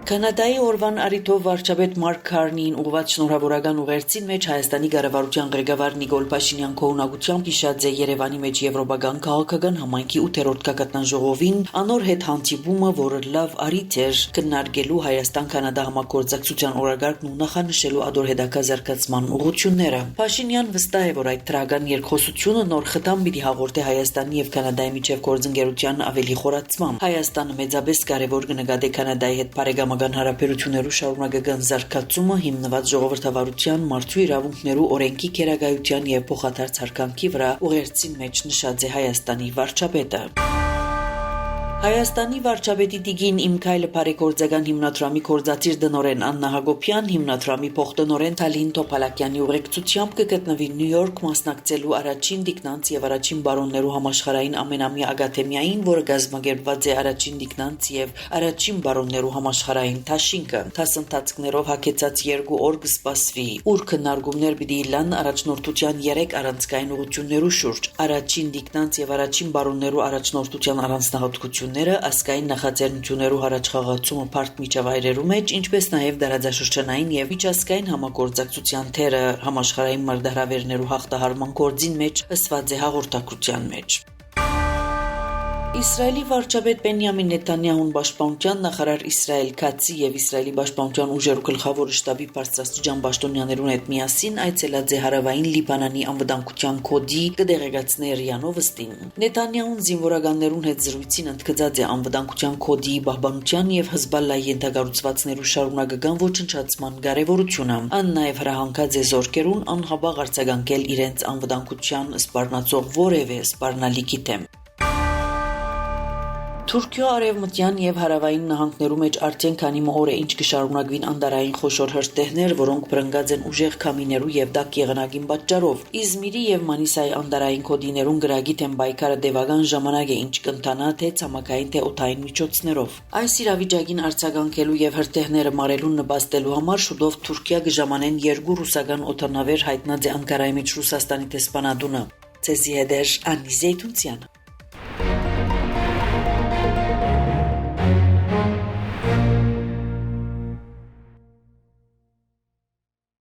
Կանադայի օրվան առիթով վարչապետ Մարկ Քարնիին ուղղված շնորհավորական ուղերձին մեջ Հայաստանի ղեկավարության ղեկավար Նիկոլ Փաշինյան քողնակությամբ հիշած է Երևանի մեջ եվրոպական քաղաքական համայնքի 8-րդ գագաթնաժողովին անոր հետ հանդիպումը, որը լավ առիթ էր քննարկելու Հայաստան-Կանադա համագործակցության օրագարկն ու նախանշելու ադոր հետագա զարգացման ուղղությունները։ Փաշինյան վստահ է, որ այդ թրական երկխոսությունը նոր խթան պիտի հաղորդի Հայաստանի եւ Կանադայի միջև գործընկերության ավելի խորացման։ Հայաստանը մեծապես կարևոր կնկատի Կանադայի հետ բարեկամական հարաբերություններու շարունակական զարգացումը հիմնված ժողովրդավարության, մարդու իրավունքներու օրենքի քերագայության եւ փոխադարձ հարկանքի վրա ուղերձին մեջ նշած է Հայաստանի վարչապետը։ Հայաստանի վարչապետի տիկին Իմ քայլը բարեգործական հիմնադրամի գործադիր դնորեն Աննա Հակոբյան, հիմնադրամի փոխտնօրեն Թալին Թոփալակյանի ուղեկցությամբ կգտնվի Նյու Յորք մասնակցելու առաջին տիկնանց եւ առաջին բարոններու համաշխարհային ամենամյա ակադեմիային, որը կազմակերպված է առաջին տիկնանց եւ առաջին բարոններու համաշխարհային դաշինքը։ Դասընթացներով հագեցած 2 օր կսպասվի, ուր քննարկումներ պիտի լան առաջնորդության 3 առանցքային ուղղություններու շուրջ։ Առաջին տիկնանց եւ առաջին բարոններու առաջնորդության առանձնահատկություն ասկային նախաձեռնություններու առաջխաղացումը բարդ միջավայրերու մեջ, ինչպես նաև դարաձաշրջանային եւ միջազգային համագործակցության թերը համաշխարհային մարտահրավերներու հաղթահարման գործին մեջ ըսված է հաղորդակցության մեջ։ Իսրայելի վարչապետ Բենյամին Նեթանյահուն պաշտպանության նախարար Իսրայել Քացի եւ Իսրայելի պաշտպանության ուժերու գլխավոր շտաբի բարձրաստիճան պաշտոնյաներուն հետ միասին այցելած է հարավային Լիբանանի անվտանգության կոդի կդեղեկացներ Յանովստին։ Նեթանյահուն զինվորականներուն հետ զրույցին ընդգծած է անվտանգության կոդի պահպանության եւ Հեզբոլլայի ենթակառուցվածքներու շարունակական ոչնչացման կարեւորությունը։ Ան նաեւ հրահանգած է զորքերուն անհաբաղ արձագանքել իրենց անվտանգության սպառնացող որևէ սպառնալիքի դեմ։ Թուրքիա արևմտյան եւ հարավային նահանգներու մեջ արդեն քանի օր է ինչ կշարունակվին անդարային խոշոր հրթիռներ, որոնք բռնկած են ուժեղ քամիներու եւ դակ եղանակին պատճառով։ Իզմիրի եւ Մանիսայի անդարային կոդիներուն գրագի թեմ բայկարը դեվական ժամանակ է, ինչ կընթանա թե ցամաքային թե օդային միջոցներով։ Այս իրավիճակին արձագանքելու եւ հրթիռները մարելուն նպաստելու համար շուտով Թուրքիա կժամանեն 2 ռուսական օդանավեր հայտնած է Անկարայի մեջ Ռուսաստանի դեսպանատունը։ Ցեզի հետ Անի Զեյթունցյան։